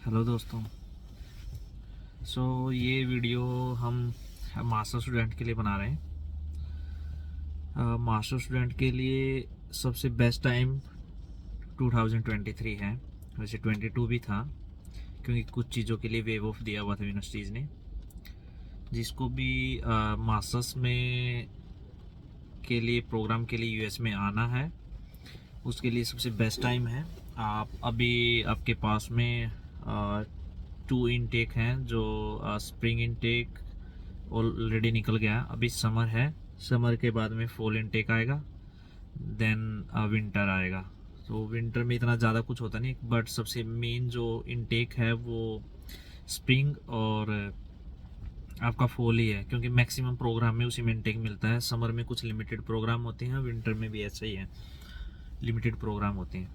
Hello दोस्तों। ये video हम मास्टर स्टूडेंट के लिए बना रहे हैं। मास्टर स्टूडेंट के लिए सबसे बेस्ट टाइम 2023 है। वैसे 22 भी था, क्योंकि कुछ चीज़ों के लिए वेव ऑफ दिया हुआ था यूनिवर्सिटीज़ ने। जिसको भी मास्टर्स में के लिए प्रोग्राम के लिए यूएस में आना है, उसके लिए सबसे बेस्ट टाइम है। आप अभी आपके पास में 2 इनटेक हैं, जो स्प्रिंग इनटेक ऑलरेडी निकल गया। अभी समर है, समर के बाद में फॉल इनटेक आएगा, देन विंटर आएगा। तो विंटर में इतना ज़्यादा कुछ होता नहीं, बट सबसे मेन जो इनटेक है वो स्प्रिंग और आपका फॉल ही है, क्योंकि मैक्सिमम प्रोग्राम में उसी में इनटेक मिलता है। समर में कुछ लिमिटेड प्रोग्राम होते हैं, विंटर में भी ऐसा ही है, लिमिटेड प्रोग्राम होते हैं।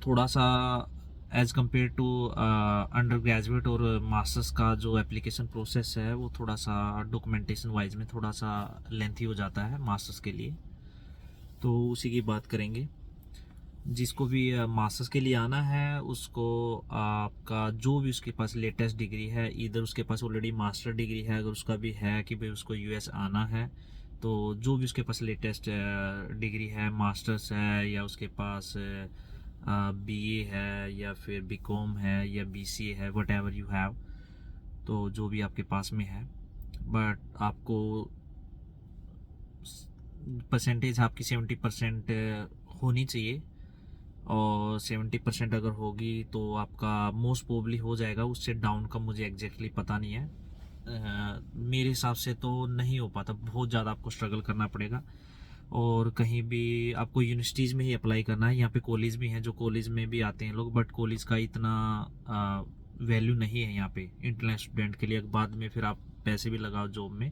थोड़ा सा as compare to undergraduate और मास्टर्स का जो एप्लीकेशन प्रोसेस है, वो थोड़ा सा डॉक्यूमेंटेशन वाइज में थोड़ा सा लेंथी हो जाता है मास्टर्स के लिए। तो उसी की बात करेंगे। जिसको भी मास्टर्स के लिए आना है, उसको आपका जो भी उसके पास लेटेस्ट डिग्री है, इधर उसके पास ऑलरेडी मास्टर डिग्री है, अगर उसका भी है कि भाई उसको यूएस आना है, तो जो भी उसके पास लेटेस्ट डिग्री है, मास्टर्स है, या उसके पास बीए है, या फिर बीकॉम है, या बीसीए है, वट एवर यू हैव, तो जो भी आपके पास में है, बट आपको परसेंटेज आपकी 70% होनी चाहिए। और 70% अगर होगी तो आपका मोस्ट प्रोबेबली हो जाएगा। उससे डाउन का मुझे एग्जैक्टली पता नहीं है। मेरे हिसाब से तो नहीं हो पाता, बहुत ज़्यादा आपको स्ट्रगल करना पड़ेगा। और कहीं भी आपको यूनिवर्सिटीज़ में ही अप्लाई करना है। यहाँ पे कॉलेज भी हैं, जो कॉलेज में भी आते हैं लोग, बट कॉलेज का इतना वैल्यू नहीं है यहाँ पे इंटरनेशनल स्टूडेंट के लिए। बाद में फिर आप पैसे भी लगाओ जॉब में,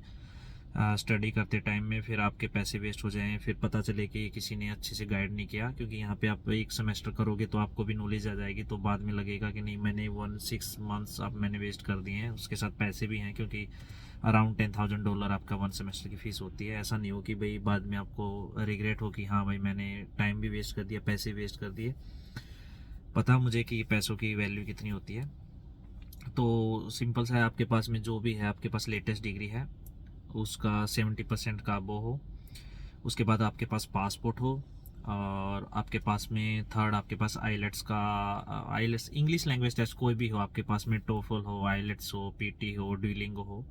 स्टडी करते टाइम में, फिर आपके पैसे वेस्ट हो जाएं, फिर पता चले कि किसी ने अच्छे से गाइड नहीं किया। क्योंकि यहाँ पे आप एक सेमेस्टर करोगे तो आपको भी नॉलेज आ जाएगी, तो बाद में लगेगा कि नहीं, मैंने 1 6 मंथ्स अब मैंने वेस्ट कर दिए हैं। उसके साथ पैसे भी हैं, क्योंकि अराउंड $10,000 आपका 1 सेमेस्टर की फ़ीस होती है। ऐसा नहीं हो कि भाई बाद में आपको रिग्रेट हो कि हाँ भाई मैंने टाइम भी वेस्ट कर दिया, पैसे वेस्ट कर दिए। पता मुझे कि पैसों की वैल्यू कितनी होती है। तो सिंपल सा है, आपके पास में जो भी है, आपके पास लेटेस्ट डिग्री है, उसका 70% का वो हो। उसके बाद आपके पास पासपोर्ट हो, और आपके पास में थर्ड आपके पास आईलेट्स का, आईलेट्स इंग्लिश लैंग्वेज टेस्ट कोई भी हो आपके पास में, टोफल हो, आईलेट्स हो, पीटी हो, ड्यूलिंगो हो।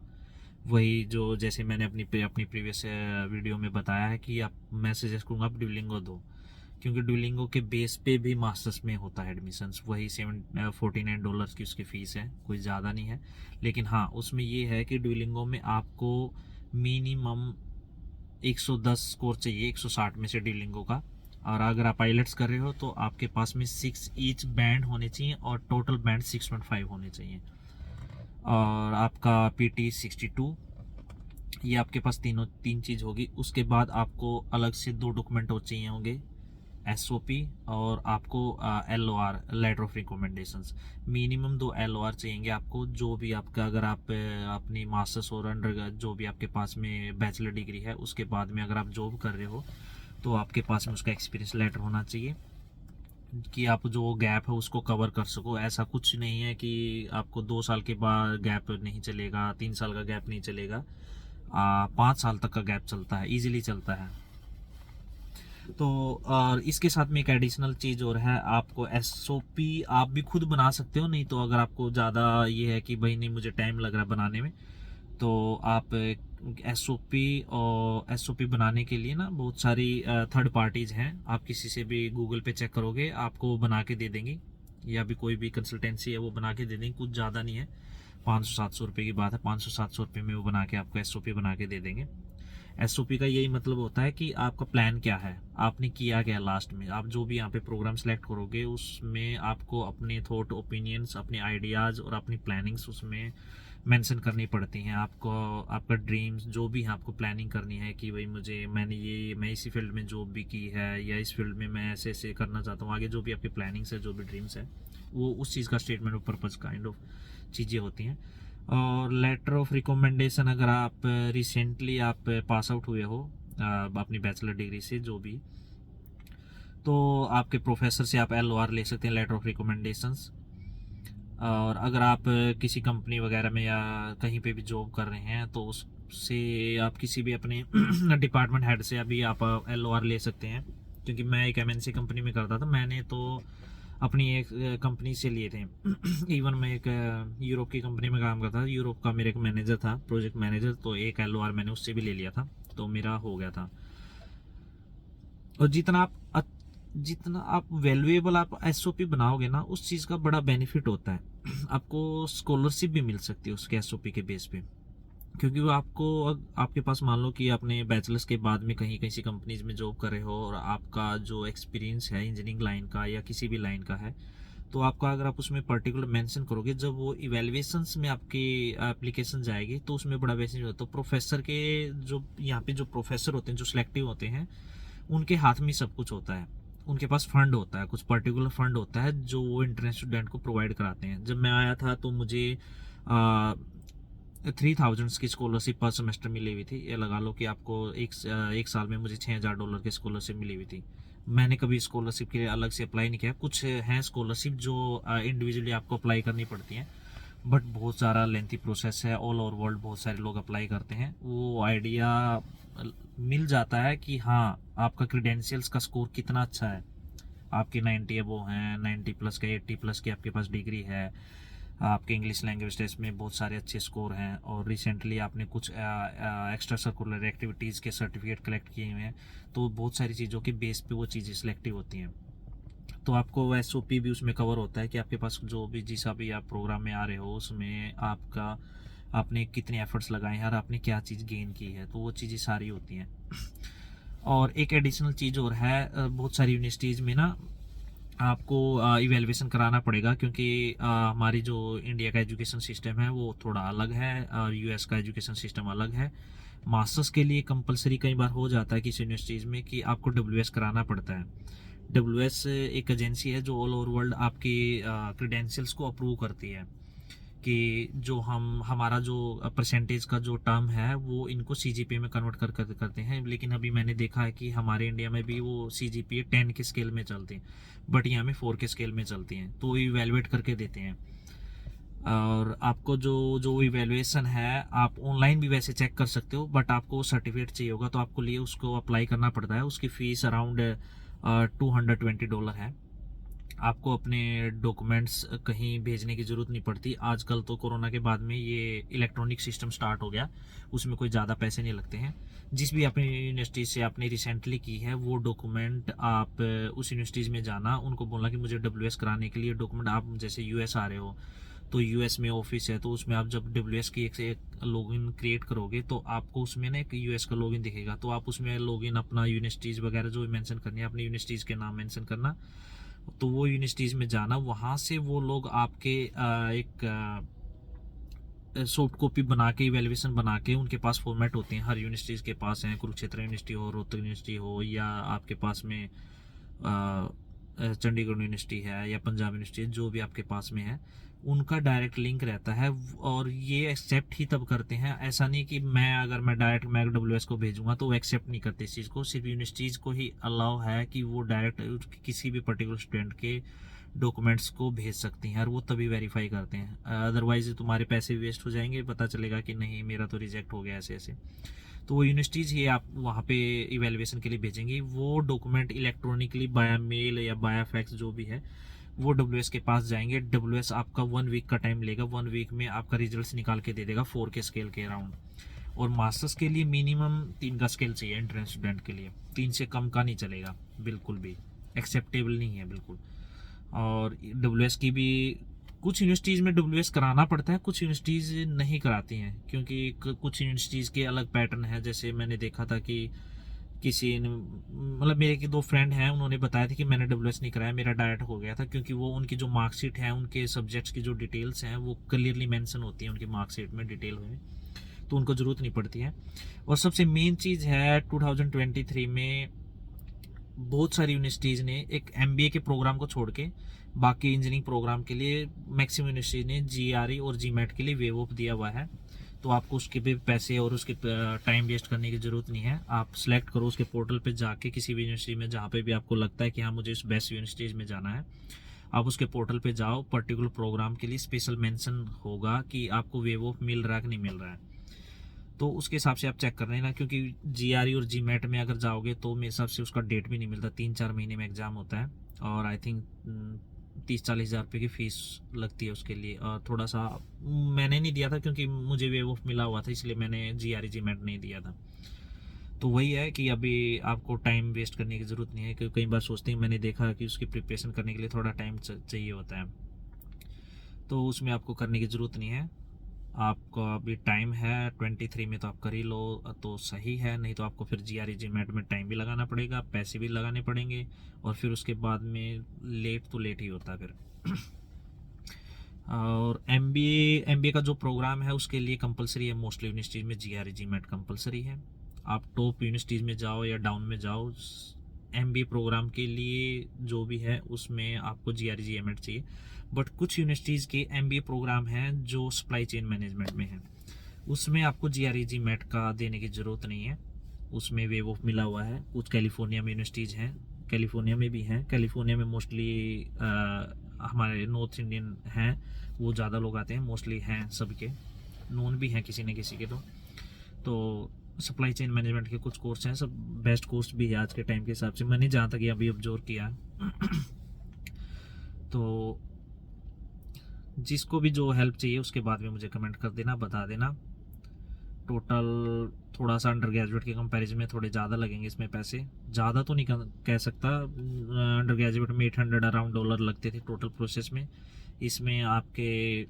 वही जो जैसे मैंने अपनी प्रीवियस वीडियो में बताया है कि आप, मैं सजेस्ट करूँगा आप ड्यूलिंगो दो, क्योंकि ड्यूलिंगो के बेस पे भी मास्टर्स में होता है एडमिशन्स। वही $49 की उसकी फ़ीस है, कोई ज़्यादा नहीं है। लेकिन हाँ, उसमें ये है कि ड्यूलिंगो में आपको मिनिमम 110 स्कोर चाहिए 160 में से ड्यूलिंगो का। और अगर आप पायलट्स कर रहे हो तो आपके पास में 6 ईच बैंड होने चाहिए, और टोटल बैंड 6.5 होने चाहिए। और आपका पीटी 62, ये आपके पास तीन चीज़ होगी। उसके बाद आपको अलग से 2 डॉक्यूमेंट और चाहिए होंगे, एसओपी और आपको LOR, letter of recommendations. Minimum 2 LOR चाहिए आपको। जो भी आपका, अगर आप अपनी मास्टर्स और अंडर जो भी आपके पास में बैचलर डिग्री है, उसके बाद में अगर आप जॉब कर रहे हो, तो आपके पास में उसका एक्सपीरियंस लेटर होना चाहिए, कि आप जो गैप है उसको कवर कर सको। ऐसा कुछ नहीं है कि आपको 2 साल के बाद गैप नहीं चलेगा, 3 साल का गैप नहीं चलेगा, 5 साल तक का गैप चलता है, इजीली चलता है। तो और इसके साथ में एक एडिशनल चीज़ और है, आपको एसओपी आप भी खुद बना सकते हो। नहीं तो अगर आपको ज़्यादा ये है कि भाई नहीं मुझे टाइम लग रहा है बनाने में, तो आप एसओपी बनाने के लिए ना बहुत सारी थर्ड पार्टीज़ हैं। आप किसी से भी गूगल पे चेक करोगे, आपको बना के दे देंगे, या भी कोई भी कंसल्टेंसी है वो बना के दे देंगे। कुछ ज़्यादा नहीं है, 500-700 रुपये की बात है, 500-700 रुपये में वो बना के आपको एसओपी बना के दे देंगे। एसओपी का यही मतलब होता है कि आपका प्लान क्या है, आपने किया क्या लास्ट में। आप जो भी यहाँ पे प्रोग्राम सेलेक्ट करोगे, उसमें आपको अपने थॉट, ओपिनियंस, अपने आइडियाज़ और अपनी प्लानिंग्स उसमें मेंशन करनी पड़ती हैं। आपको आपका ड्रीम्स जो भी है, आपको प्लानिंग करनी है कि भाई मैं इसी फील्ड में जॉब भी की है, या इस फील्ड में मैं ऐसे ऐसे करना चाहता हूँ। आगे जो भी आपकी प्लानिंग्स है, जो भी ड्रीम्स है, वो उस चीज़ का statement of purpose kind of चीज़ें होती हैं। और लेटर ऑफ रिकमेंडेशन, अगर आप रिसेंटली आप पास आउट हुए हो अपनी बैचलर डिग्री से जो भी, तो आपके प्रोफेसर से आप एलओआर ले सकते हैं, लेटर ऑफ रिकमेंडेशंस। और अगर आप किसी कंपनी वगैरह में या कहीं पे भी जॉब कर रहे हैं तो उससे आप किसी भी अपने डिपार्टमेंट हेड से अभी आप LOR ले सकते हैं। क्योंकि मैं एक MNC कंपनी में करता था, मैंने तो अपनी एक कंपनी से लिए थे। इवन मैं एक यूरोप की कंपनी में काम करता था, यूरोप का मेरा एक मैनेजर था, प्रोजेक्ट मैनेजर, तो एक LOR मैंने उससे भी ले लिया था, तो मेरा हो गया था। और जितना आप वैल्यूएबल आप SOP बनाओगे ना, उस चीज़ का बड़ा बेनिफिट होता है। आपको स्कॉलरशिप भी मिल सकती है उसके SOP के बेस पे। क्योंकि वो आपके पास मान लो कि आपने बैचलर्स के बाद में कहीं किसी कंपनीज में जॉब कर रहे हो और आपका जो एक्सपीरियंस है इंजीनियरिंग लाइन का या किसी भी लाइन का है, तो आपका अगर आप उसमें पर्टिकुलर मेंशन करोगे, जब वो इवेल्युएशंस में आपकी एप्लीकेशन जाएगी तो उसमें बड़ा बेसिस होता है। तो प्रोफेसर के जो यहाँ पे जो प्रोफेसर होते हैं, जो सिलेक्टिव होते हैं, उनके हाथ में सब कुछ होता है। उनके पास फंड होता है, कुछ पर्टिकुलर फंड होता है जो वो इंटरनेशनल स्टूडेंट को प्रोवाइड कराते हैं। जब मैं आया था तो मुझे 3000 की स्कॉलरशिप पर सेमेस्टर मिली हुई थी। ये लगा लो कि आपको एक साल में मुझे $6000 की स्कॉलरशिप मिली हुई थी। मैंने कभी स्कॉलरशिप के लिए अलग से अप्लाई नहीं किया। कुछ हैं स्कॉलरशिप जो इंडिविजुअली आपको अप्लाई करनी पड़ती हैं, बट बहुत सारा लेंथी प्रोसेस है। ऑल ओवर वर्ल्ड बहुत सारे लोग अप्लाई करते हैं। वो आइडिया मिल जाता है कि हाँ, आपका क्रीडेंशियल्स का स्कोर कितना अच्छा है। आपके 90 अबव हैं, 90 प्लस के, 80 प्लस के आपके पास डिग्री है, आपके इंग्लिश लैंग्वेज टेस्ट में बहुत सारे अच्छे स्कोर हैं, और रिसेंटली आपने कुछ एक्स्ट्रा सर्कुलर एक्टिविटीज़ के सर्टिफिकेट कलेक्ट किए हुए हैं, तो बहुत सारी चीज़ों के बेस पे वो चीज़ें सिलेक्टिव होती हैं। तो आपको SOP भी उसमें कवर होता है कि आपके पास जो भी जिस भी आप प्रोग्राम में आ रहे हो उसमें आपने कितने एफर्ट्स लगाए हैं और आपने क्या चीज़ गेन की है, तो वो चीज़ें सारी होती हैं। और एक एडिशनल चीज़ और है, बहुत सारी यूनिवर्सिटीज़ में ना आपको इवेलुएशन कराना पड़ेगा, क्योंकि हमारी जो इंडिया का एजुकेशन सिस्टम है वो थोड़ा अलग है और US का एजुकेशन सिस्टम अलग है। मास्टर्स के लिए कंपलसरी कई बार हो जाता है किसी यूनिवर्सिटीज़ में कि आपको WS कराना पड़ता है। WS एक एजेंसी है जो ऑल ओवर वर्ल्ड आपकी क्रीडेंशियल्स को अप्रूव करती है कि जो हमारा जो परसेंटेज का जो टर्म है वो इनको CGPA में कन्वर्ट करते हैं। लेकिन अभी मैंने देखा है कि हमारे इंडिया में भी वो CGPA 10 के स्केल में चलती हैं, बट यहाँ में 4 के स्केल में चलती हैं, तो इवेलुएट करके देते हैं। और आपको जो जो इवेलुएशन है आप ऑनलाइन भी वैसे चेक कर सकते हो, बट आपको सर्टिफिकेट चाहिए होगा, तो आपको लिए उसको अप्लाई करना पड़ता है। उसकी फ़ीस अराउंड $220 है। आपको अपने डॉक्यूमेंट्स कहीं भेजने की ज़रूरत नहीं पड़ती। आजकल तो कोरोना के बाद में ये इलेक्ट्रॉनिक सिस्टम स्टार्ट हो गया, उसमें कोई ज़्यादा पैसे नहीं लगते हैं। जिस भी अपनी यूनिवर्सिटी से आपने रिसेंटली की है वो डॉक्यूमेंट आप उस यूनिवर्सिटीज़ में जाना, उनको बोलना कि मुझे WS कराने के लिए डॉक्यूमेंट, आप जैसे US आ रहे हो तो US में ऑफिस है, तो उसमें आप जब WS की एक लॉगिन क्रिएट करोगे तो आपको उसमें ना एक US का लॉगिन दिखेगा, तो आप उसमें लॉगिन अपना यूनिवर्सिटीज़ वगैरह जो मेंशन करनी है अपनी यूनिवर्सिटीज़ के नाम मेंशन करना, तो वो यूनिवर्सिटीज़ में जाना, वहाँ से वो लोग आपके एक सॉफ्ट कॉपी बना के, इवेल्युएशन बना के, उनके पास फॉर्मेट होते हैं, हर यूनिवर्सिटीज़ के पास हैं, कुरुक्षेत्र यूनिवर्सिटी हो, रोहतक यूनिवर्सिटी हो, या आपके पास में चंडीगढ़ यूनिवर्सिटी है या पंजाब यूनिवर्सिटी है, जो भी आपके पास में है, उनका डायरेक्ट लिंक रहता है। और ये एक्सेप्ट ही तब करते हैं, ऐसा नहीं कि अगर मैं डायरेक्ट WS को भेजूंगा तो वो एक्सेप्ट नहीं करते इस चीज़ को। सिर्फ यूनिवर्सिटीज़ को ही अलाउ है कि वो डायरेक्ट किसी भी पर्टिकुलर स्टूडेंट के डॉक्यूमेंट्स को भेज सकती हैं, और वो तभी वेरीफाई करते हैं। अदरवाइज तुम्हारे पैसे वेस्ट हो जाएंगे, पता चलेगा कि नहीं मेरा तो रिजेक्ट हो गया ऐसे ऐसे। तो वो यूनिवर्सिटीज़ ही आप वहाँ पे इवेलुएशन के लिए भेजेंगी। वो डॉक्यूमेंट इलेक्ट्रॉनिकली बाया मेल या बाया फैक्स जो भी है वो WS के पास जाएंगे। WS आपका 1 वीक का टाइम लेगा, 1 वीक में आपका रिजल्ट्स निकाल के दे देगा 4 के स्केल के अराउंड। और मास्टर्स के लिए मिनिमम 3 का स्केल चाहिए एंट्रेंस स्टूडेंट के लिए, 3 से कम का नहीं चलेगा, बिल्कुल भी एक्सेप्टेबल नहीं है बिल्कुल। और WS की भी कुछ यूनिवर्सिटीज़ में WS कराना पड़ता है, कुछ यूनिवर्सिटीज़ नहीं कराती हैं, क्योंकि कुछ यूनिवर्सिटीज़ के अलग पैटर्न है। जैसे मैंने देखा था कि किसी ने, मतलब मेरे के 2 फ्रेंड हैं, उन्होंने बताया था कि मैंने WS नहीं कराया, मेरा डायरेक्ट हो गया था, क्योंकि वो उनकी जो मार्कशीट है, उनके सब्जेक्ट्स की जो डिटेल्स हैं वो क्लियरली मेंशन होती है उनकी मार्कशीट में डिटेल में, तो उनको ज़रूरत नहीं पड़ती है। और सबसे मेन चीज़ है 2023 में बहुत सारी यूनिवर्सिटीज़ ने एक MBA के प्रोग्राम को छोड़ के बाकी इंजीनियरिंग प्रोग्राम के लिए मैक्सिमम यूनिवर्सिटीज़ ने GRE और GMAT के लिए वेव ऑफ दिया हुआ है। तो आपको उसके भी पैसे और उसके टाइम वेस्ट करने की ज़रूरत नहीं है। आप सेलेक्ट करो उसके पोर्टल पे जाके किसी भी यूनिवर्सिटी में जहाँ पे भी आपको लगता है कि हाँ मुझे इस बेस्ट यूनिवर्सिटीज़ में जाना है, आप उसके पोर्टल पे जाओ, पर्टिकुलर प्रोग्राम के लिए स्पेशल मेंशन होगा कि आपको वेव ऑफ मिल रहा है कि नहीं मिल रहा है, तो उसके हिसाब से आप चेक कर लेना। क्योंकि जीआरई और जीमेट में अगर जाओगे तो मेरे हिसाब से उसका डेट भी नहीं मिलता, 3-4 महीने में एग्ज़ाम होता है, और आई थिंक 30-40 हज़ार रुपये की फ़ीस लगती है उसके लिए। और थोड़ा सा मैंने नहीं दिया था क्योंकि मुझे वेव ऑफ मिला हुआ था, इसलिए मैंने जीआरई जीमेट नहीं दिया था। तो वही है कि अभी आपको टाइम वेस्ट करने की ज़रूरत नहीं है, क्योंकि कई बार सोचते हैं, मैंने देखा कि उसकी प्रिपरेशन करने के लिए थोड़ा टाइम चाहिए होता है, तो उसमें आपको करने की ज़रूरत नहीं है। आपका अभी टाइम है 23 में, तो आप कर ही लो तो सही है, नहीं तो आपको फिर जीआरई जीमेट में टाइम भी लगाना पड़ेगा, पैसे भी लगाने पड़ेंगे, और फिर उसके बाद में लेट तो लेट ही होता है फिर। और एमबीए का जो प्रोग्राम है उसके लिए कंपलसरी है, मोस्टली यूनिवर्सिटीज़ में जीआरई जीमेट कंपलसरी है। आप टॉप यूनिवर्सिटीज़ में जाओ या डाउन में जाओ, एमबीए प्रोग्राम के लिए जो भी है उसमें आपको जीआरई जीमेट चाहिए। बट कुछ यूनिवर्सिटीज़ के एमबीए प्रोग्राम हैं जो सप्लाई चेन मैनेजमेंट में है, उसमें आपको जीआरई जीमेट का देने की ज़रूरत नहीं है, उसमें वेव ऑफ मिला हुआ है। कुछ कैलिफोर्निया में यूनिवर्सिटीज़ हैं, कैलिफोर्निया में भी हैं, कैलिफोर्निया में मोस्टली हमारे नॉर्थ इंडियन हैं, वो ज़्यादा लोग आते हैं, मोस्टली हैं सबके, नोन भी हैं किसी न किसी के। तो सप्लाई चेन मैनेजमेंट के कुछ कोर्स हैं, सब बेस्ट कोर्स भी है आज के टाइम के हिसाब से, मैंने जहाँ तक अभी ऑब्जर्व किया। तो जिसको भी जो हेल्प चाहिए उसके बाद में मुझे कमेंट कर देना, बता देना। टोटल थोड़ा सा अंडर ग्रेजुएट के कंपैरिजन में थोड़े ज़्यादा लगेंगे इसमें पैसे, ज़्यादा तो नहीं कह सकता, अंडर ग्रेजुएट में $800 अराउंड डॉलर लगते थे टोटल प्रोसेस में, इसमें आपके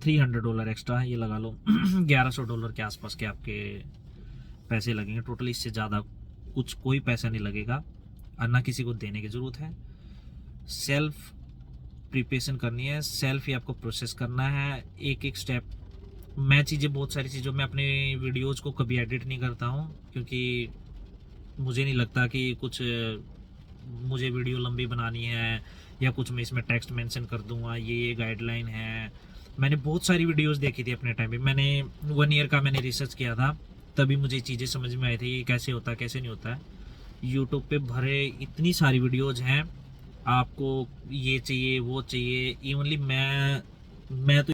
$300 एक्स्ट्रा ये लगा लो, $1100 के आसपास के आपके पैसे लगेंगे टोटल, इससे ज़्यादा कुछ कोई पैसा नहीं लगेगा, और ना किसी को देने की ज़रूरत है। सेल्फ प्रिपरेशन करनी है, सेल्फ ही आपको प्रोसेस करना है, एक एक स्टेप। मैं चीज़ें बहुत सारी चीज़ों में अपने वीडियोज़ को कभी एडिट नहीं करता हूँ, क्योंकि मुझे नहीं लगता कि कुछ मुझे वीडियो लंबी बनानी है या कुछ मैं इसमें टेक्स्ट मेंशन कर दूंगा, ये गाइडलाइन है। मैंने बहुत सारी वीडियोस देखी थी अपने टाइम पे, मैंने 1 ईयर का मैंने रिसर्च किया था, तभी मुझे चीज़ें समझ में आई थी कि कैसे होता है कैसे नहीं होता है। यूट्यूब पे भरे इतनी सारी वीडियोज़ हैं, आपको ये चाहिए वो चाहिए, इवनली मैं तो